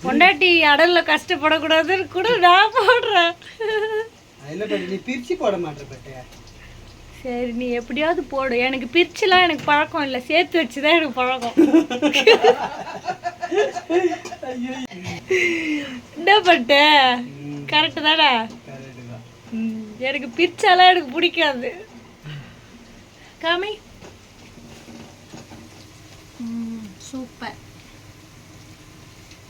பொண்டாட்டி அடல்ல கஷ்டப்படக்கூடாதுன்னு கூட நான் போடுறேன். நீ பிரிச்சு போட மாட்டேன். சரி நீ எப்படியாவது போடு. எனக்கு பிரிச்சுலாம் எனக்கு பழக்கம் இல்லை, சேர்த்து வச்சுதான் எனக்கு பழக்கம். என்ன பண்ணிட்ட? கரெக்டு தானே? எனக்கு பிரிச்சாலாம் எனக்கு பிடிக்காது. காமி சூப்பர்.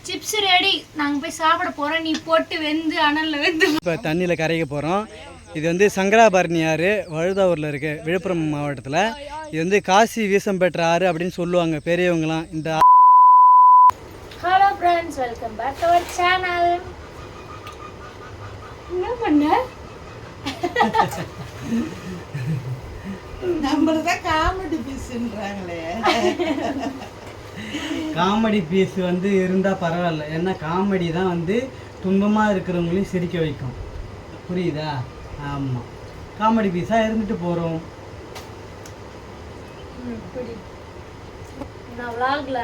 Chips ready. நாங்கள் போய் சாப்பிட போகிறோம். நீ போட்டு வெந்து அனலில் வெந்து இப்போ தண்ணியில் கரைக்க போகிறோம். இது வந்து சங்கராபரணி ஆறு, வழுதாவூரில் இருக்குது, விழுப்புரம் மாவட்டத்தில். இது வந்து காசி வீசம் பெற்ற ஆறு அப்படின்னு சொல்லுவாங்க பெரியவங்களாம். இந்த hello friends, welcome back to our channel. என்ன பண்ண? நம்மளதான் காமெடி பீஸ்ன்றாங்களே. காமெடி பீஸ் வந்து இருந்தால் பரவாயில்ல. ஏன்னா காமெடி தான் வந்து துன்பமாக இருக்கிறவங்களையும் சிரிக்க வைக்கும். புரியுதா? ஆமாம், காமெடி பீஸாக இருந்துட்டு போகிறோம். நான் விளாக்ல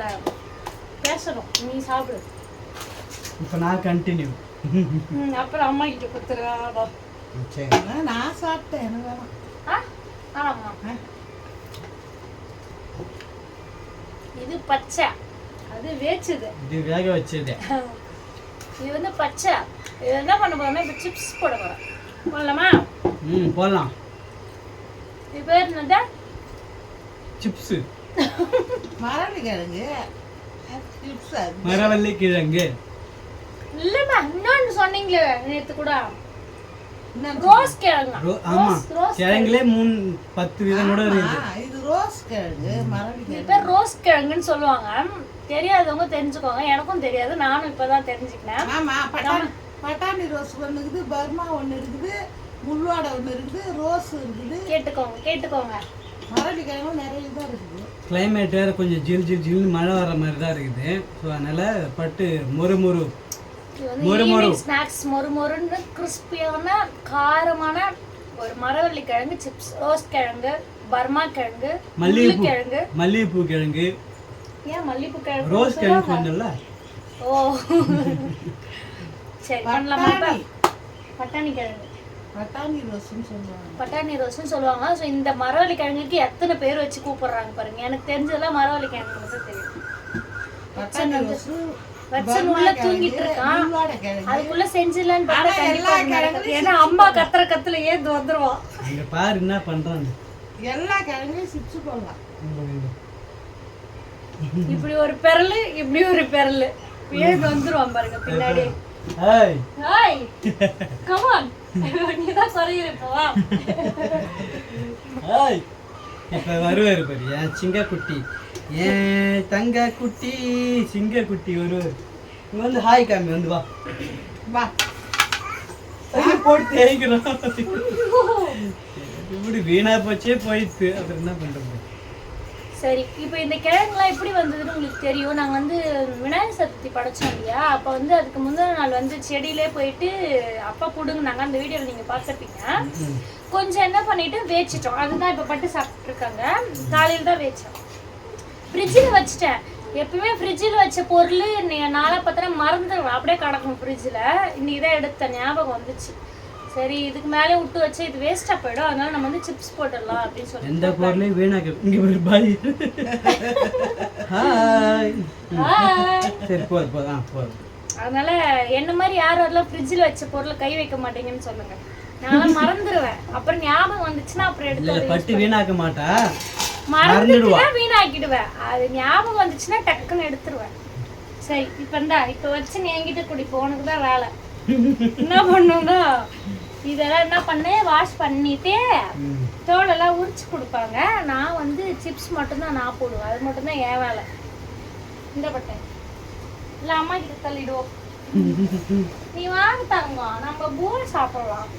பேசுகிறோம், நீ சாப்பிடு. இப்போ நான் கண்டினியூ. அப்புறம் அம்மா கிட்ட கொடுத்துருவா. சரி, நான் சாப்பிட்டேன், எனக்கு வேணாம். ஆமாம்மா, இது பச்சை, அது வேச்சுது, இது வேக வச்சது. இது வந்து பச்சை. இது என்ன பண்ண போறோம்னா இப்போ சிப்ஸ் போட போறோம். போடலாமா? போடலாம். இது பேர் என்னது? சிப்ஸு. மரவள்ளி கிழங்கு. சிப்ஸ். மரவள்ளி கிழங்கு இல்லைம்மா, இன்னொன்று சொன்னீங்களே நேற்று கூட, ரோஸ் கிழங்கு. ஆமாம், கிழங்குலே 3-10 விதம் கூட இருக்குது. இது ரோஸ் கிழங்கு, மரவள்ளி இது கிழங்கு. பேர் ரோஸ் கிழங்குன்னு சொல்லுவாங்க. தெரியாதவங்க தெரிஞ்சுக்கோங்க, எனக்கும் தெரியாது, நானும் இப்பதான் தெரிஞ்சுக்கினேன். ஆமா, பட்டாணி ரோஸ் ஒன்று இருக்குது, பர்மா ஒன்று இருக்குது, முள்வாடை ஒன்று இருக்குது, ரோஸ் இருக்குது. கேட்டுக்கோங்க. மரவள்ளி கிழங்கு நிறைய தான் இருக்குது. கிளைமேட் வேறு கொஞ்சம் ஜில்னு மழை வர மாதிரி தான் இருக்குது. ஸோ அதனால் பட்டு மொறு ஸ்நாக்ஸ் மொறுன்னு கிறிஸ்பியான காரமான ஒரு மரவள்ளி கிழங்கு சிப்ஸ். ரோஸ் கிழங்கு, பர்மா கிழங்கு, மல்லிகைப்பூ கிழங்கு. ஏன் மல்லிகைப்பூ கிழங்கு? ரோஸ் கிழங்கு சொன்னல. ஓ சரி, பண்ணலாமா? பட்டாணி கிழங்கு, பட்டாணி ரோஸ்னு சொல்லுவாங்க. ஸோ இந்த மரவள்ளி கிழங்குக்கு எத்தனை பேர் வச்சு கூப்பிடுறாங்க பாருங்க. எனக்கு தெரிஞ்சதெல்லாம் மரவள்ளி கிழங்கு மட்டும் தெரியும். வச்சன் உள்ள தூங்கிட்டு இருக்கான், அதுக்குள்ள செஞ்சிடலான்னு பார்த்தா கண்டிப்பா நடக்காது. ஏன்னா அம்மா கத்துல ஏந்து வந்துருவான். இங்க பாரு என்ன பண்றாங்க. எல்லா கிழங்கையும் சிப்ஸ் போடலாம். இப்படி ஒரு பெரலு, இப்படி ஒரு பெரலு ஏந்து வந்துருவான் பாருங்க பின்னாடி. ஹாய் ஹாய், கம் ஆன், நீ தான் குறையிற இப்போ. ஹாய், இப்ப வருவாரு பாரு என் சிங்க குட்டி, ஏன் தங்க குட்டி சிங்க குட்டி வருவாரு. இங்க வந்து ஹாய் காமி, வந்து வா வா போட்டு தேய்க்கிறோம். இப்படி வீணா போச்சே போயிடுச்சு, அப்புறம் என்ன பண்றது? சரி, இப்போ இந்த கிழங்குலாம் எப்படி வந்ததுன்னு உங்களுக்கு தெரியும். நாங்கள் வந்து விநாயகர் சதுர்த்தி படைச்சோம் இல்லையா, அப்போ வந்து அதுக்கு முந்தின நாள் வந்து செடியிலே போயிட்டு அப்பா பிடுங்கினாங்க. அந்த வீடியோவில் நீங்கள் பார்த்துருப்பீங்க. கொஞ்சம் என்ன பண்ணிட்டு வேச்சிட்டோம், அதுதான் இப்போ பட்டு சாப்பிட்ருக்காங்க. காலையில் தான் வேச்சோம், ஃப்ரிட்ஜில் வச்சுட்டேன். எப்பவுமே ஃப்ரிட்ஜில் வச்ச பொருள் நாளாக பார்த்தா மறந்துடுவேன், அப்படியே கிடக்கும் ஃப்ரிட்ஜில். இன்னைக்கு தான் எடுத்த ஞாபகம் வந்துச்சு. சரி, இதுக்கு மேலே விட்டு வச்சு இது வேஸ்ட்டாக போயிடும், அதனால நம்ம வந்து சிப்ஸ் போட்டுடலாம் அப்படின்னு சொல்லி. எந்த பொருளையும் வீணாக்க. இங்கே ஒரு பாய். Hi hi. சரி போதும். அதனால என்ன மாதிரி யாரெல்லாம் ஃப்ரிட்ஜில் வச்ச பொருளை கை வைக்க மாட்டீங்கன்னு சொல்லுங்க. நான் மறந்துடுவேன், அப்புறம் ஞாபகம் வந்துச்சுன்னா அப்புறம் எடுத்து பட்டு வீணாக்க மாட்டா, மறந்துடுவா, வீணாக்கிடுவேன். அது ஞாபகம் வந்துச்சுன்னா டக்குன்னு எடுத்துருவேன். சரி, இப்போ வச்சு நீ என்கிட்ட குடிப்போம், உனக்கு தான் வேலை. என்ன பண்ணுன்னா இதெல்லாம் என்ன பண்ணேன், வாஷ் பண்ணிட்டு தோலெல்லாம் உரிச்சு கொடுப்பாங்க. நான் வந்து சிப்ஸ் மட்டும்தான் நான் போடுவேன், அது மட்டும்தான் என் வேலை. இந்த பட்டேன் இல்லை, அம்மா கிட்ட தள்ளிடுவோம். நீ வாங்க தாங்க, நம்ம பூல் சாப்பிடலாம்.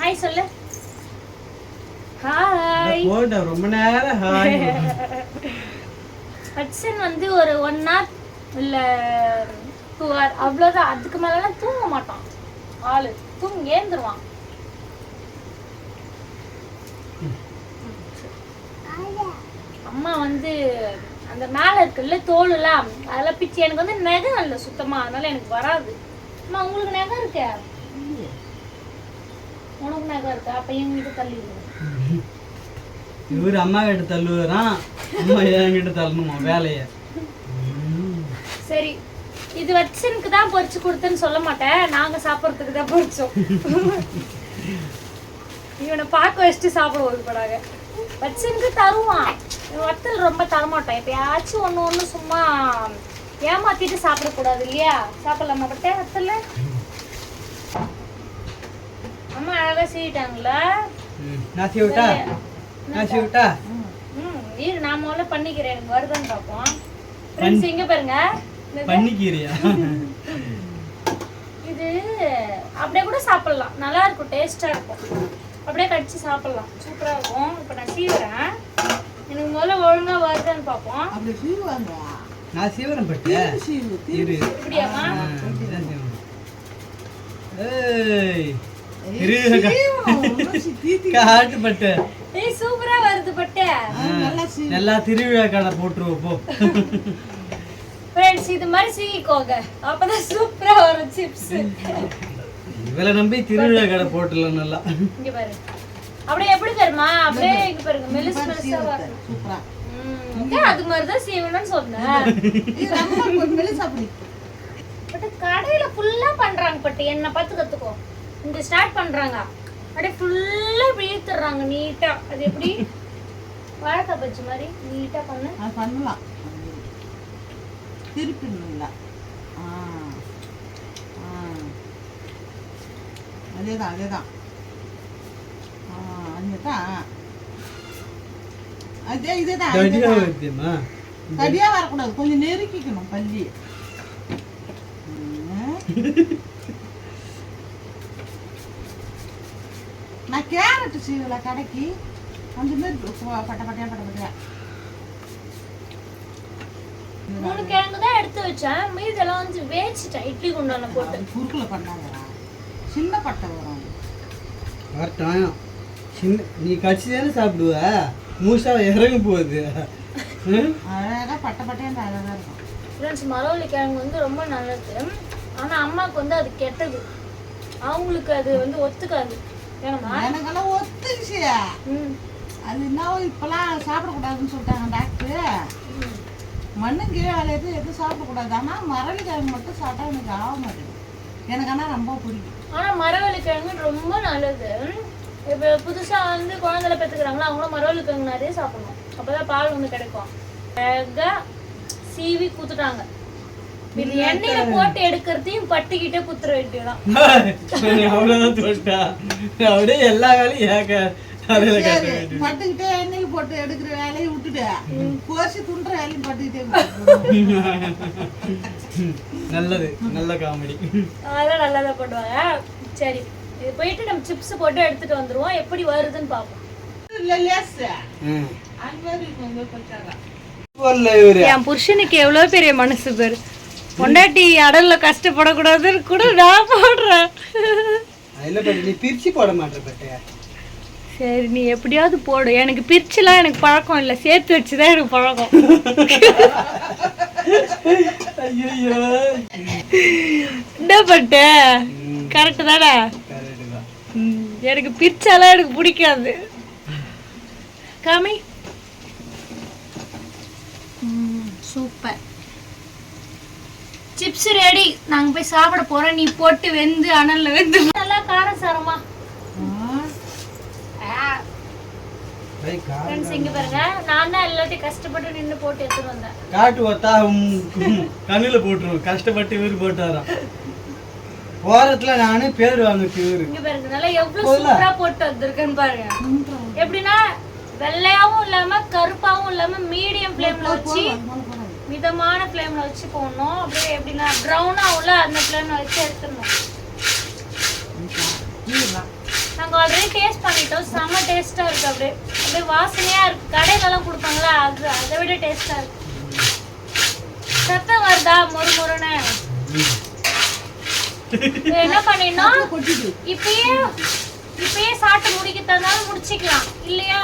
ஹாய் சொல்லு. ஹாய். ரொம்ப நேரம் ஹாய். ஹட்சன் வந்து ஒரு 1 hour இல்லை 2 hour அவ்வளோதான். அதுக்கு மேலாம் தூங்க மாட்டான். ஆளு தூங்கி ஏந்துருவான். அம்மா வந்து அந்த மேல இருக்குல்ல தோல் எல்லாம் அதெல்லாம் பிச்சு எனக்கு வந்து நகம் இல்லை சுத்தமா, அதனால எனக்கு வராது. அம்மா உங்களுக்கு நகம் இருக்க? உனக்கு நகம் இருக்கா? அப்ப என்கிட்ட தள்ளி இவரு அம்மா கிட்ட தள்ளுவாராம், அம்மா என்கிட்ட தள்ளணுமா வேலைய. சரி, இது வச்சனுக்கு தான் பொரிச்சு கொடுத்தேன்னு சொல்ல மாட்டேன், நாங்க சாப்பிட்றதுக்கு தான் பொரிச்சோம். இவனை பார்க்க வச்சுட்டு சாப்பிட ஒதுப்படாங்க. வச்சனுக்கு தருவான், வத்தல் ரொம்ப தரமாட்டோம். எப்பயாச்சும் ஒன்று சும்மா ஏமாத்திட்டு சாப்பிடக்கூடாது இல்லையா? சாப்பிடலாமா பட்டே வத்தல? அம்மா அழகா சீவிட்டாங்களா? நாசி விட்டா நாசி விட்டா. இரு நான் முதல்ல பண்ணிக்கிறேன், எனக்கு வருதுன்னு பார்ப்போம். ஃப்ரெண்ட்ஸ் இங்க பாருங்க, பண்ணிக்கிறியா? இது அப்படியே கூட சாப்பிடலாம், நல்லா இருக்கும், டேஸ்டா இருக்கும். அப்படியே கடிச்சு சாப்பிடலாம், சூப்பரா இருக்கும். இப்போ நான் சீவுறேன், எனக்கு முதல்ல ஒழுங்கா வருதுன்னு பார்ப்போம். அப்படி சீவாங்க. நான் சீவரம் பட்டு சீவு இரு. இப்படியாமா? ஏய் காட்டு பட்டு. ஏய் சூப்பரா வருது பட்டு. நல்லா திருவிழா கடை போட்டுருவோம் போ. ஃப்ரெண்ட்ஸ் இது மாதிரி சீவிக்கோங்க, அப்பதான் சூப்பரா வரும் சிப்ஸ். இவளை நம்பி திருவிழா கடை போட்டுடலாம் நல்லா. இங்க பாரு, அப்படியே எப்படி தருமா? அப்படியே இங்க பாருங்க, மெலிசு மெலிசா வரும். சூப்பரா. அது மாதிரிதான் சீவணும்னு சொன்னேன். பட் கடையில ஃபுல்லா பண்றாங்க பட்டு, என்ன பார்த்து கத்துக்கோ. இங்க ஸ்டார்ட் பண்றாங்க, அப்படியே ஃபுல்லா இப்படி இழுத்துறாங்க நீட்டா. அது எப்படி வாழைக்காய் பச்சி மாதிரி நீட்டா பண்ணு. அது பண்ணலாம், திருப்பிடணும்ல. அதேதான் அதேதான் அதுதான் அதே இதேதான். கடியா வரக்கூடாது, கொஞ்சம் நெருக்கிக்கணும் பள்ளி. நான் கேரட் சீவல கடைக்கு அந்த மாதிரி பட்ட பட்டையா பட்ட பட்டையா 3 கிழங்கு தான் எடுத்து வச்சேன், மீதெல்லாம் வந்து வேச்சிட்டேன் இட்லி குண்டான போட்டு. குறுக்குல பண்ணாங்க, சின்ன பட்டை வரும். வரட்டும், சின்ன நீ கடிச்சு தானே சாப்பிடுவ, மூசா இறங்க போகுது. அழகா பட்டை பட்டையா அழகா இருக்கும். ஃப்ரெண்ட்ஸ் மரவள்ளி கிழங்கு வந்து ரொம்ப நல்லது, ஆனா அம்மாவுக்கு வந்து அது கெட்டது, அவங்களுக்கு அது வந்து ஒத்துக்காது. எனக்கெல்லாம் ஒத்துக்குச்சு. அது என்ன இப்பெல்லாம் சாப்பிடக்கூடாதுன்னு சொல்லிட்டாங்க டாக்டர். மண்ணும் கீழே விளையாது எதுவும் சாப்பிடக்கூடாது. ஆனால் மரவள்ளி கிழங்கு மட்டும் சாப்பிட்டா எனக்கு ஆக மாட்டேங்குது. எனக்கு ஆனால் ரொம்ப பிடிக்கும். ஆனால் மரவள்ளி கிழங்கு ரொம்ப நல்லது. இப்போ புதுசாக வந்து குழந்தைல பெற்றுக்கிறாங்களா, அவங்களும் மரவள்ளி கிழங்கு நிறைய சாப்பிடணும், அப்போதான் பால் வந்து கிடைக்கும். அழகாக சீவி குத்துட்டாங்க. இது எண்ணெயில போட்டு எடுக்கிறதையும் பட்டுக்கிட்டே குத்துற வேண்டியதான். அவ்வளவுதான் தோட்டா, அப்படியே எல்லா வேலையும் பட்டுக்கிட்டே எண்ணெயில் போட்டு எடுக்கிற வேலையை விட்டுட்டு கோசி துண்டுற வேலையும் பட்டுக்கிட்டே. நல்லது, நல்ல காமெடி. அதெல்லாம் நல்லாதான் பண்ணுவாங்க. சரி, இது போயிட்டு நம்ம சிப்ஸ் போட்டு எடுத்துட்டு வந்துருவோம், எப்படி வருதுன்னு பார்ப்போம். என் புருஷனுக்கு எவ்வளவு பெரிய மனசு பேரு, பொண்டாட்டி அடல்ல கஷ்டப்படக்கூடாதுன்னு கூட நான் போடுறேன். நீ பிரிச்சு போட மாட்டேன். சரி நீ எப்படியாவது போடு, எனக்கு பிரிச்சுலாம் எனக்கு பழக்கம் இல்லை, சேர்த்து வச்சுதான் எனக்கு பழக்கம். என்ன பட்ட கரெக்டு தானே? எனக்கு பிரிச்சாலாம் எனக்கு பிடிக்காது. காமி சூப்பர் சிப்ஸ் ரெடி, நாங்க போய் சாப்பிட போறோம். நீ போட்டு வெந்து அனல்ல வெந்து நல்லா காரசாரமா. இங்க பாருங்க, நான் தான் எல்லாத்தையும் கஷ்டப்பட்டு நின்று போட்டு எடுத்துட்டு வந்தேன். காட்டு ஒத்தா கண்ணுல போட்டுருவோம், கஷ்டப்பட்டு இவரு போட்டாராம். ஓரத்துல நானே பேர் வாங்கிட்டு இவரு. இங்க பாருங்க, நல்லா எவ்வளவு சூப்பரா போட்டு வந்திருக்கேன்னு பாருங்க. எப்படின்னா வெள்ளையாவும் இல்லாம கருப்பாவும் இல்லாம மீடியம் ஃப்ளேம்ல வச்சு, மிதமான ஃப்ளேம்ல வச்சு போடணும். அப்படியே எப்படின்னா ப்ரௌனா உள்ள அந்த ஃப்ளேம்ல வச்சு எடுத்துடணும். நாங்கள் ஆல்ரெடி டேஸ்ட் பண்ணிட்டோம், செம்ம டேஸ்டா இருக்கு. அப்படியே அப்படியே வாசனையா இருக்கு, கடையிலலாம் கொடுப்பாங்களா அது, அதை விட டேஸ்டா இருக்கு. சத்தம் வருதா மொறு மொறுன்னு? என்ன பண்ணிடணும், இப்பயே சாப்பிட்டு முடிக்க தந்தாலும் முடிச்சுக்கலாம் இல்லையா?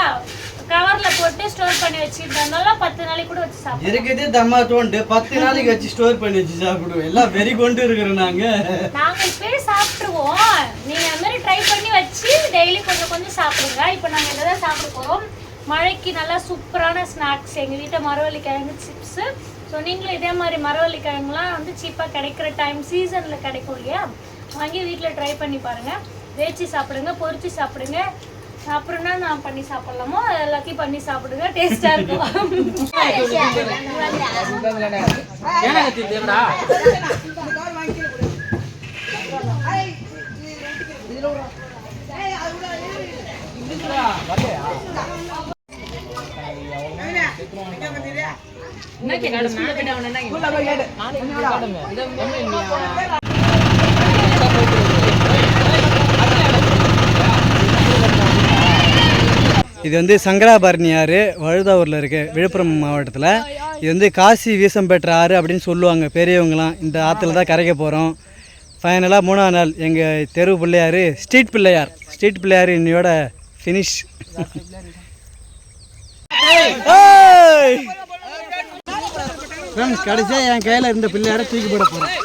கவர்ல போட்டு ஸ்டோர் பண்ணி வச்சுக்கிட்டனால 10 நாளைக்கு கூட வச்சு சாப்பிடுவோம். இருக்கிறதே தம்மா தோண்டு 10 நாளைக்கு வச்சு ஸ்டோர் பண்ணி வச்சு சாப்பிடுவோம். எல்லாம் வெறி கொண்டு இருக்கிறோம் நாங்க இப்பவே சாப்பிட்டுருவோம். நீங்க அந்த மாதிரி ட்ரை பண்ணி வச்சு டெய்லி கொஞ்சம் கொஞ்சம் சாப்பிடுங்க. இப்போ நாங்க இதை சாப்பிட போறோம். மழைக்கு நல்லா சூப்பரான ஸ்நாக்ஸ் எங்கள் வீட்டை மரவள்ளி கிழங்கு சிப்ஸு. ஸோ நீங்களும் இதே மாதிரி மரவள்ளி கிழங்குலாம் வந்து சீப்பாக கிடைக்கிற டைம் சீசனில் கிடைக்கும் இல்லையா, வாங்கி வீட்டில் ட்ரை பண்ணி பாருங்கள். வேச்சி சாப்பிடுங்க, பொரிச்சு சாப்பிடுங்க, அப்புறம்னா நான் பண்ணி சாப்பிட்லாமோ எல்லாத்தையும் பண்ணி சாப்பிடுங்க, டேஸ்ட்டாக இருக்கும். இது வந்து சங்கராபரணி ஆறு, வழுதாவூரில் இருக்குது, விழுப்புரம் மாவட்டத்தில். இது வந்து காசி வீசம்பெற்ற ஆறு அப்படின்னு சொல்லுவாங்க பெரியவங்களாம். இந்த ஆற்றுல தான் கரைக்க போகிறோம். ஃபைனலாக 3ஆம் நாள் எங்கள் தெரு பிள்ளையார், ஸ்ட்ரீட் பிள்ளையார் இன்னையோட ஃபினிஷ். ஃப்ரெண்ட்ஸ், கடைசியாக என் கையில் இருந்த பிள்ளையாரை தூக்கி போட போகிறேன்.